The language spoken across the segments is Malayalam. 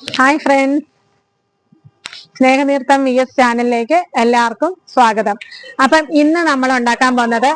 ഹായ് ഫ്രണ്ട്സ്, സ്നേഹതീർത്ഥം VS ചാനലിലേക്ക് എല്ലാവർക്കും സ്വാഗതം. അപ്പം ഇന്ന് നമ്മൾ ഉണ്ടാക്കാൻ പോകുന്നത്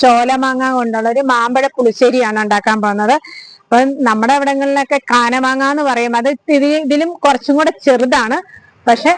ചോലമാങ്ങ കൊണ്ടുള്ള ഒരു മാമ്പഴ പുളിശ്ശേരിയാണ് ഉണ്ടാക്കാൻ പോകുന്നത്. അപ്പം നമ്മുടെ അവിടങ്ങളിലൊക്കെ കാനമാങ്ങ എന്ന് പറയും. അത് ഇതിലും കുറച്ചും കൂടെ ചെറുതാണ്, പക്ഷെ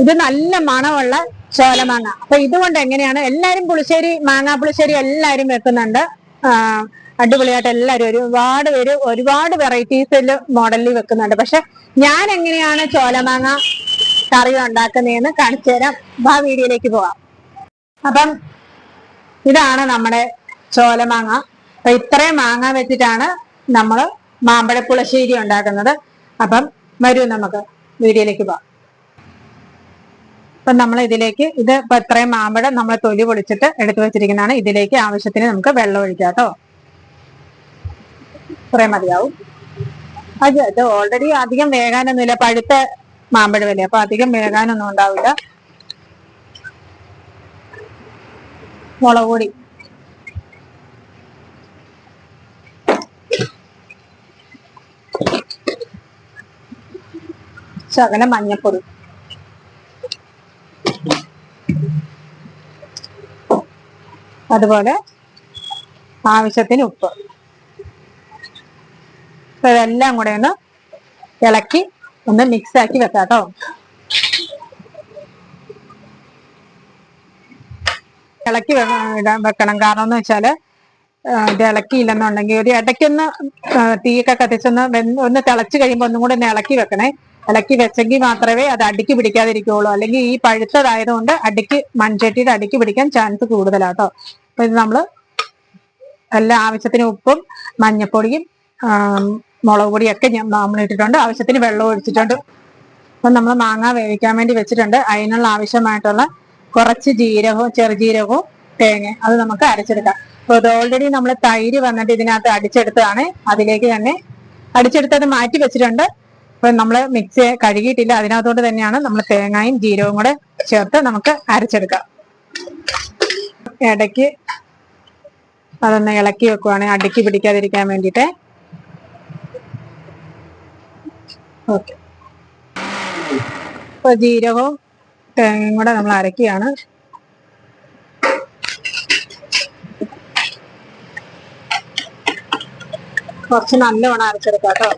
ഇത് നല്ല മണമുള്ള ചോലമാങ്ങ. അപ്പൊ ഇതുകൊണ്ട് എങ്ങനെയാണ് എല്ലാരും പുളിശ്ശേരി, മാങ്ങാ പുളിശ്ശേരി എല്ലാരും വെക്കുന്നുണ്ട്. അടിപൊളിയായിട്ട് എല്ലാവരും ഒരുപാട് വെറൈറ്റീസിൽ മോഡലിൽ വെക്കുന്നുണ്ട്. പക്ഷെ ഞാൻ എങ്ങനെയാണ് ചോലമാങ്ങ കറി ഉണ്ടാക്കുന്നതെന്ന് കാണിച്ചു തരാം. ആ വീഡിയോയിലേക്ക് പോവാം. അപ്പം ഇതാണ് നമ്മുടെ ചോലമാങ്ങ. അപ്പൊ ഇത്രയും മാങ്ങ വെച്ചിട്ടാണ് നമ്മൾ മാമ്പഴ പുളിശ്ശേരി ഉണ്ടാക്കുന്നത്. അപ്പം വരൂ നമുക്ക് വീഡിയോയിലേക്ക് പോവാം. അപ്പൊ നമ്മൾ ഇതിലേക്ക് ഇപ്പൊ ഇത്രയും മാമ്പഴം നമ്മൾ തൊലി പൊളിച്ചിട്ട് എടുത്തു വെച്ചിരിക്കുന്നതാണ്. ഇതിലേക്ക് ആവശ്യത്തിന് നമുക്ക് വെള്ളം ഒഴിക്കാം കേട്ടോ. കുറെ മതിയാവും. അത് ഓൾറെഡി അധികം വേകാനൊന്നുമില്ല, പഴുത്ത മാമ്പഴമല്ലേ, അപ്പൊ അധികം വേകാനൊന്നും ഉണ്ടാവില്ല. മുളക് പൊടി, ശകലം മഞ്ഞപ്പൊടി, അതുപോലെ ആവശ്യത്തിന് ഉപ്പ്. ഇതെല്ലാം കൂടെ ഒന്ന് ഇളക്കി ഒന്ന് മിക്സ് ആക്കി വെക്കാം കേട്ടോ. ഇളക്കി വെക്കണം. കാരണം എന്ന് വെച്ചാല് ഇത് ഇളക്കിയില്ലെന്നുണ്ടെങ്കിൽ ഒരു ഇടയ്ക്കൊന്ന് തീയൊക്കെ കത്തിച്ചൊന്ന് ഒന്ന് തിളച്ച് കഴിയുമ്പോൾ ഒന്നും കൂടെ ഒന്ന് ഇളക്കി വെക്കണേ. ഇളക്കി വെച്ചെങ്കിൽ മാത്രമേ അത് അടിക്ക് പിടിക്കാതിരിക്കുള്ളൂ. അല്ലെങ്കിൽ ഈ പഴുത്തതായതുകൊണ്ട് മൺചട്ടിയുടെ അടിക്ക് പിടിക്കാൻ ചാൻസ് കൂടുതലാട്ടോ. അപ്പൊ ഇത് നമ്മള് എല്ലാ ആവശ്യത്തിന് ഉപ്പും മഞ്ഞപ്പൊടിയും മുളക് പൊടിയൊക്കെ നമ്മൾ ഇട്ടിട്ടുണ്ട്. ആവശ്യത്തിന് വെള്ളം ഒഴിച്ചിട്ടുണ്ട്. അപ്പൊ നമ്മൾ മാങ്ങ വേവിക്കാൻ വേണ്ടി വെച്ചിട്ടുണ്ട്. അതിനുള്ള ആവശ്യമായിട്ടുള്ള കുറച്ച് ജീരകവും ചെറുജീരകവും തേങ്ങ അത് നമുക്ക് അരച്ചെടുക്കാം. അപ്പൊ ഇത് ഓൾറെഡി നമ്മൾ തൈര് വന്നിട്ട് ഇതിനകത്ത് അടിച്ചെടുത്തതാണ്. അതിലേക്ക് തന്നെ അടിച്ചെടുത്തത് മാറ്റി വെച്ചിട്ടുണ്ട്. അപ്പൊ നമ്മൾ മിക്സി കഴുകിയിട്ടില്ല, അതിനകത്തോട്ട് തന്നെയാണ് നമ്മൾ തേങ്ങയും ജീരകവും കൂടെ ചേർത്ത് നമുക്ക് അരച്ചെടുക്കാം. ഇടയ്ക്ക് അതൊന്ന് ഇളക്കി വെക്കുവാണ് അടിക്ക് പിടിക്കാതിരിക്കാൻ വേണ്ടിയിട്ട്. ഓക്കെ, ഇപ്പൊ ജീരകവും തേങ്ങയും കൂടെ നമ്മൾ അരക്കുകയാണ്. കുറച്ച് നല്ലവണ്ണം അരച്ചെടുക്കാം കേട്ടോ.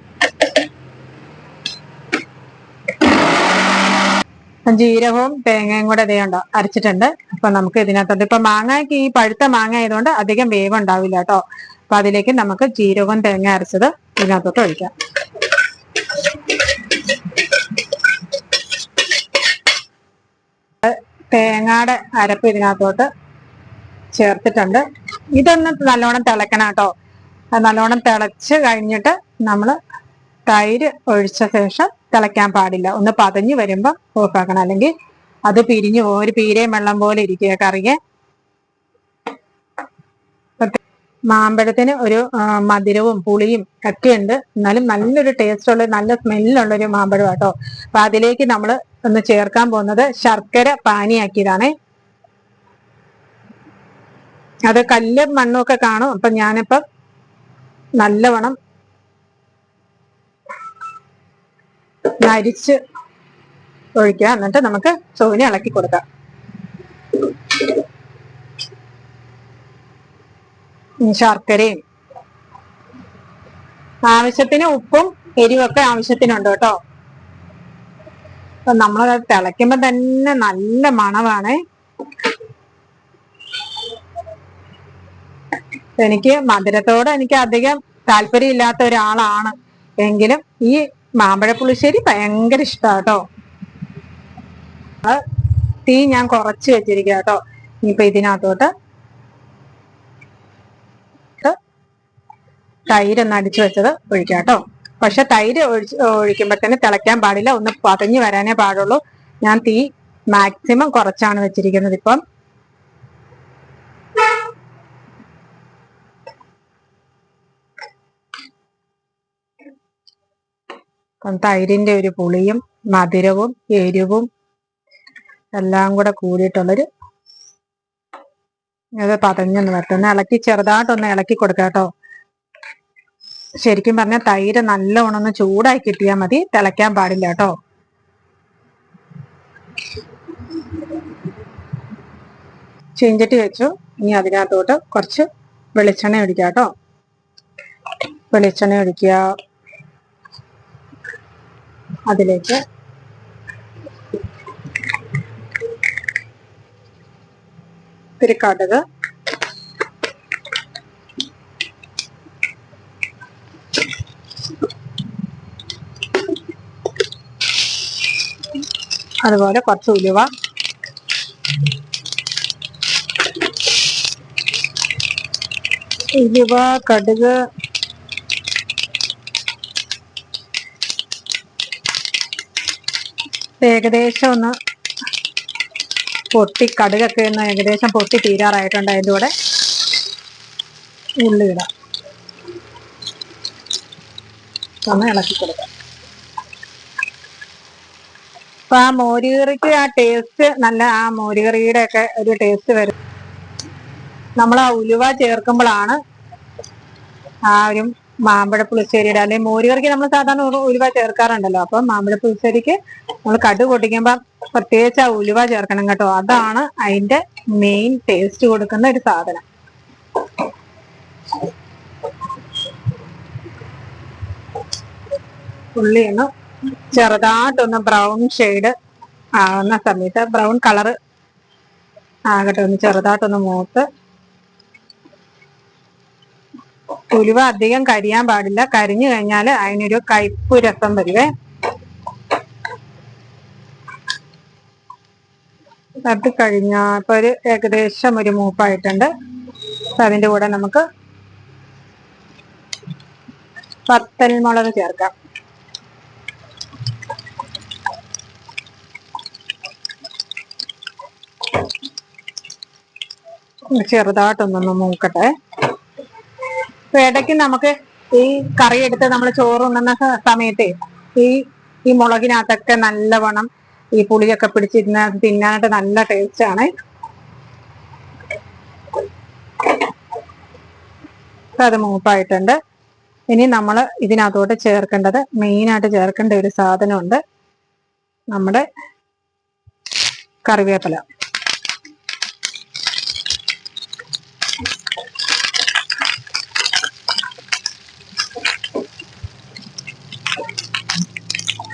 ജീരകവും തേങ്ങയും കൂടെ ഇതേയുണ്ടോ അരച്ചിട്ടുണ്ട്. അപ്പൊ നമുക്ക് ഇതിനകത്തോട്ട് ഇപ്പൊ മാങ്ങയ്ക്ക് ഈ പഴുത്ത മാങ്ങ ആയതുകൊണ്ട് അധികം വേവ് ഉണ്ടാവില്ല കേട്ടോ. അപ്പൊ അതിലേക്ക് നമുക്ക് ജീരകവും തേങ്ങ അരച്ചത് ഇതിനകത്തോട്ട് ഒഴിക്കാം. തേങ്ങയുടെ അരപ്പ് ഇതിനകത്തോട്ട് ചേർത്തിട്ടുണ്ട്. ഇതൊന്ന് നല്ലോണം തിളക്കണം കേട്ടോ. അത് നല്ലോണം തിളച്ച് കഴിഞ്ഞിട്ട് നമ്മൾ തൈര് ഒഴിച്ച ശേഷം തിളയ്ക്കാൻ പാടില്ല. ഒന്ന് പതഞ്ഞു വരുമ്പോൾ ഓഫാക്കണം, അല്ലെങ്കിൽ അത് പിരിഞ്ഞു പോകും. ഒരു പീരയും വെള്ളം പോലെ ഇരിക്കുക കറിയെ. മാമ്പഴത്തിന് ഒരു മധുരവും പുളിയും ഒക്കെ ഉണ്ട്, എന്നാലും നല്ലൊരു ടേസ്റ്റ് ഉള്ള നല്ല സ്മെല്ലുള്ളൊരു മാമ്പഴം കേട്ടോ. അപ്പൊ അതിലേക്ക് നമ്മൾ ഒന്ന് ചേർക്കാൻ പോകുന്നത് ശർക്കര പാനിയാക്കിയതാണേ. അത് കല്ലും മണ്ണും ഒക്കെ കാണും. അപ്പൊ ഞാനിപ്പം നല്ലവണ്ണം നരിച്ച് ഒഴിക്കുക. എന്നിട്ട് നമുക്ക് ചോവിനെ ഇളക്കി കൊടുക്കാം. ശർക്കരയും ആവശ്യത്തിന് ഉപ്പും എരിവൊക്കെ ആവശ്യത്തിനുണ്ട് കേട്ടോ. അപ്പൊ നമ്മളത് തിളയ്ക്കുമ്പോ തന്നെ നല്ല മണമാണേ. എനിക്ക് മധുരത്തോട് എനിക്ക് അധികം താല്പര്യം ഇല്ലാത്ത ഒരാളാണ്, എങ്കിലും ഈ മാമ്പഴ പുളിശ്ശേരി ഭയങ്കര ഇഷ്ടമാണ് കേട്ടോ. തീ ഞാൻ കുറച്ച് വെച്ചിരിക്കുക കേട്ടോ. ഇനിയിപ്പൊ ഇതിനകത്തോട്ട് തൈര് ഒന്ന് അടിച്ചു വെച്ചത് ഒഴിക്കാം കേട്ടോ. പക്ഷെ തൈര് ഒഴിക്കുമ്പോ തന്നെ തിളയ്ക്കാൻ പാടില്ല, ഒന്ന് പതഞ്ഞു വരാനേ പാടുള്ളൂ. ഞാൻ തീ മാക്സിമം കുറച്ചാണ് വെച്ചിരിക്കുന്നത്. ഇപ്പം തൈരിന്റെ ഒരു പുളിയും മധുരവും എരിവും എല്ലാം കൂടെ കൂടിയിട്ടുള്ളൊരു അത് പതഞ്ഞൊന്ന് വരട്ടെ. ഒന്ന് ഇളക്കി ചെറുതായിട്ടൊന്ന് ഇളക്കി കൊടുക്കാം കേട്ടോ. ശരിക്കും പറഞ്ഞാൽ തൈര് നല്ലോണം ഒന്ന് ചൂടായി കിട്ടിയാൽ മതി, തിളയ്ക്കാൻ പാടില്ല കേട്ടോ. ചീഞ്ചട്ടി വെച്ചു. ഇനി അതിനകത്തോട്ട് കുറച്ച് വെളിച്ചെണ്ണ ഒഴിക്കുക കേട്ടോ. വെളിച്ചെണ്ണ ഒഴിക്കുക. അതിലേക്ക് ഇത്തിരി കടുക്, അതുപോലെ കുറച്ച് ഉലുവ, കടുക്, ഏകദേശം ഒന്ന് കടുകൊക്കെ ഒന്ന് ഏകദേശം പൊട്ടി തീരാറായിട്ടുണ്ട്. അതിൻ്റെ കൂടെ ഉള്ളി ഇടാം. ഒന്ന് ഇളക്കി കൊടുക്കാം. അപ്പൊ ആ മോരുകറിക്ക് ആ ടേസ്റ്റ് നല്ല, ആ മോരുകറിയുടെ ഒക്കെ ഒരു ടേസ്റ്റ് വരും. നമ്മൾ ആ ഉലുവ ചേർക്കുമ്പോഴാണ് ആ ഒരു മാമ്പഴ പുളിശ്ശേരിയുടെ, അല്ലെങ്കിൽ മോരുകറിക്ക് നമ്മൾ സാധാരണ ഉലുവ ചേർക്കാറുണ്ടല്ലോ. അപ്പൊ മാമ്പഴ പുളിശ്ശേരിക്ക് നമ്മൾ കടുക് പൊട്ടിക്കുമ്പോ പ്രത്യേകിച്ച് ആ ഉലുവ ചേർക്കണം കേട്ടോ. അതാണ് അതിന്റെ മെയിൻ ടേസ്റ്റ് കൊടുക്കുന്ന ഒരു സാധനം. ഉള്ളിയൊന്ന് ചെറുതായിട്ടൊന്ന് ബ്രൗൺ ഷെയ്ഡ് ആകുന്ന സമയത്ത്, ബ്രൗൺ കളറ് ആകട്ടെ, ഒന്ന് ചെറുതായിട്ടൊന്ന് മൂത്ത്. ഉലുവ അധികം കരിയാൻ പാടില്ല. കരിഞ്ഞു കഴിഞ്ഞാൽ അതിനൊരു കയ്പ് രസം വരുവേ. അത് കഴിഞ്ഞാ ഇപ്പൊ ഒരു ഏകദേശം ഒരു മൂപ്പായിട്ടുണ്ട്. അതിന്റെ കൂടെ നമുക്ക് വത്തൽമുളക് ചേർക്കാം. ചെറുതായിട്ടൊന്നൊന്ന് മൂക്കട്ടെ. ഇപ്പൊ ഇടയ്ക്ക് നമുക്ക് ഈ കറി എടുത്ത് നമ്മൾ ചോറുണ്ണുന്ന സമയത്ത് ഈ മുളകിനകത്തൊക്കെ നല്ലവണ്ണം ഈ പുളിയൊക്കെ പിടിച്ചിരുന്ന തിന്നാനായിട്ട് നല്ല ടേസ്റ്റ് ആണ്. അത് മൂപ്പായിട്ടുണ്ട്. ഇനി നമ്മൾ ഇതിനകത്തോട്ട് ചേർക്കേണ്ടത്, മെയിനായിട്ട് ചേർക്കേണ്ട ഒരു സാധനമുണ്ട്, നമ്മുടെ കറിവേപ്പില.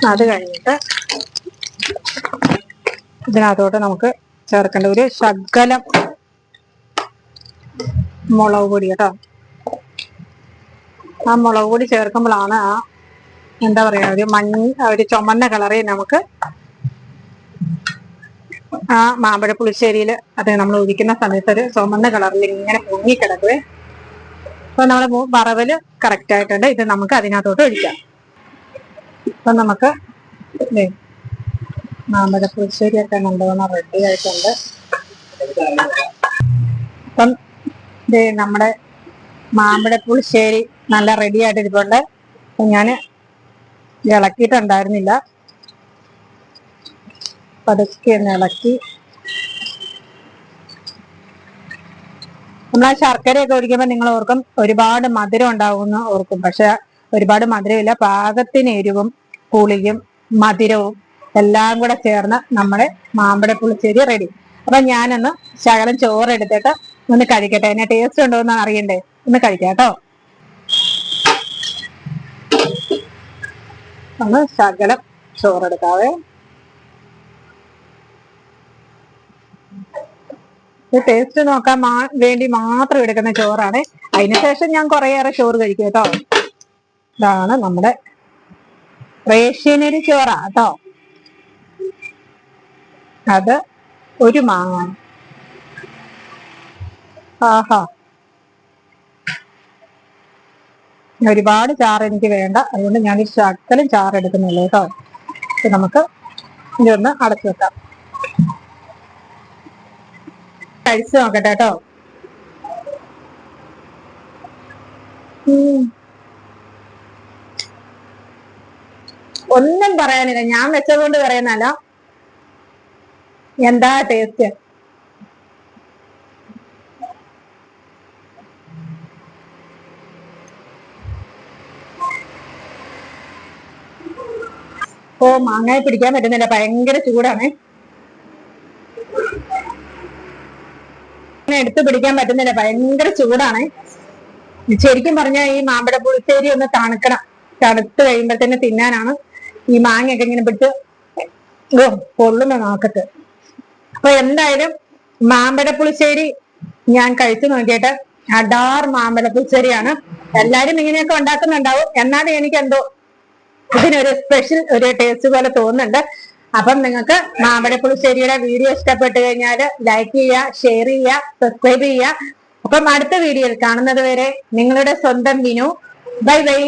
അത് കഴിഞ്ഞിട്ട് ഇതിനകത്തോട്ട് നമുക്ക് ചേർക്കേണ്ട ഒരു ശകലം മുളക് പൊടി കേട്ടോ. ആ മുളക് പൊടി ചേർക്കുമ്പോഴാണ് ആ എന്താ പറയാ ഒരു ചുമന്ന കളറിൽ നമുക്ക് ആ മാമ്പഴ പുളിശ്ശേരിയിൽ അത് നമ്മൾ ഒഴിക്കുന്ന സമയത്ത് ഒരു ചുമന്ന കളറിൽ ഇങ്ങനെ പൊങ്ങിക്കിടക്കുവേ. അപ്പൊ നമ്മുടെ വറവല് കറക്റ്റ് ആയിട്ടുണ്ട്. ഇത് നമുക്ക് അതിനകത്തോട്ട് ഒഴിക്കാം. അപ്പൊ നമുക്ക് മാമ്പഴ പുളിശ്ശേരിയൊക്കെ നല്ലവണ്ണം റെഡി ആയിട്ടുണ്ട്. അപ്പം നമ്മുടെ മാമ്പഴ പുളിശ്ശേരി നല്ല റെഡി ആയിട്ടിരിപ്പുണ്ട്. ഞാൻ ഇളക്കിയിട്ടുണ്ടായിരുന്നില്ല, പതുക്കെ ഒന്ന് ഇളക്കി. നമ്മൾ ആ ശർക്കരയൊക്കെ ഒഴിക്കുമ്പോൾ നിങ്ങൾ ഓർക്കും ഒരുപാട് മധുരം ഉണ്ടാവുമെന്ന് ഓർക്കും. പക്ഷെ ഒരുപാട് മധുരമില്ല, പാകത്തിന് എരിവും പുളിയും മധുരവും എല്ലാം കൂടെ ചേർന്ന് നമ്മുടെ മാമ്പഴ പുളിശ്ശേരി റെഡി. അപ്പൊ ഞാനൊന്ന് ശകലം ചോറ് എടുത്തിട്ട് ഒന്ന് കഴിക്കട്ടെ. അതിനെ ടേസ്റ്റ് ഉണ്ടോ എന്ന് അറിയണ്ടേ, ഒന്ന് കഴിക്കാം കേട്ടോ. ഒന്ന് ശകലം ചോറെടുക്കാവേ. ടേസ്റ്റ് നോക്കാൻ വേണ്ടി മാത്രം എടുക്കുന്ന ചോറാണ്. അതിനുശേഷം ഞാൻ കുറേയേറെ ചോറ് കഴിക്കും കേട്ടോ. ഇതാണ് നമ്മുടെ റേഷ്യനരി ചോറാ കേട്ടോ. അത് ഒരു മാങ്ങ. ആഹാ, ഒരുപാട് ചാറ് എനിക്ക് വേണ്ട, അതുകൊണ്ട് ഞാനൊരു ശകലം ചാറ് എടുക്കുന്നുള്ളൂ കേട്ടോ. നമുക്ക് ഇതൊന്ന് അടച്ചു വെക്കാം. കഴിച്ചു നോക്കട്ടെ കേട്ടോ. ഒന്നും പറയാനില്ല, ഞാൻ വെച്ചതുകൊണ്ട് പറയുന്നല്ല. എന്താ ടേസ്റ്റ്! ഓ മാങ്ങായ പിടിക്കാൻ പറ്റുന്നില്ല, ഭയങ്കര ചൂടാണ്. എടുത്തു പിടിക്കാൻ പറ്റുന്നില്ല, ഭയങ്കര ചൂടാണ്. ശരിക്കും പറഞ്ഞാൽ ഈ മാമ്പഴ പുളിശ്ശേരി ഒന്ന് തണുക്കണം, തണുത്ത് കഴിയുമ്പോഴത്തേന് തിന്നാനാണ്. ഈ മാങ്ങയൊക്കെ ഇങ്ങനെ പിടിച്ച് പൊള്ളുന്ന നാക്കത്ത്. അപ്പൊ എന്തായാലും മാമ്പഴ പുളിശ്ശേരി ഞാൻ കഴിച്ചു നോക്കിയിട്ട് അടാർ മാമ്പഴ പുളിശ്ശേരിയാണ്. എല്ലാരും ഇങ്ങനെയൊക്കെ ഉണ്ടാക്കുന്നുണ്ടാവും, എന്നാലും എനിക്ക് എന്തോ ഇതിനൊരു സ്പെഷ്യൽ ഒരു ടേസ്റ്റ് പോലെ തോന്നുന്നുണ്ട്. അപ്പം നിങ്ങൾക്ക് മാമ്പഴ പുളിശ്ശേരിയുടെ വീഡിയോ ഇഷ്ടപ്പെട്ടു കഴിഞ്ഞാൽ ലൈക്ക് ചെയ്യുക, ഷെയർ ചെയ്യുക, സബ്സ്ക്രൈബ് ചെയ്യുക. അപ്പം അടുത്ത വീഡിയോയിൽ കാണുന്നത് വരെ നിങ്ങളുടെ സ്വന്തം വിനു. Bye bye.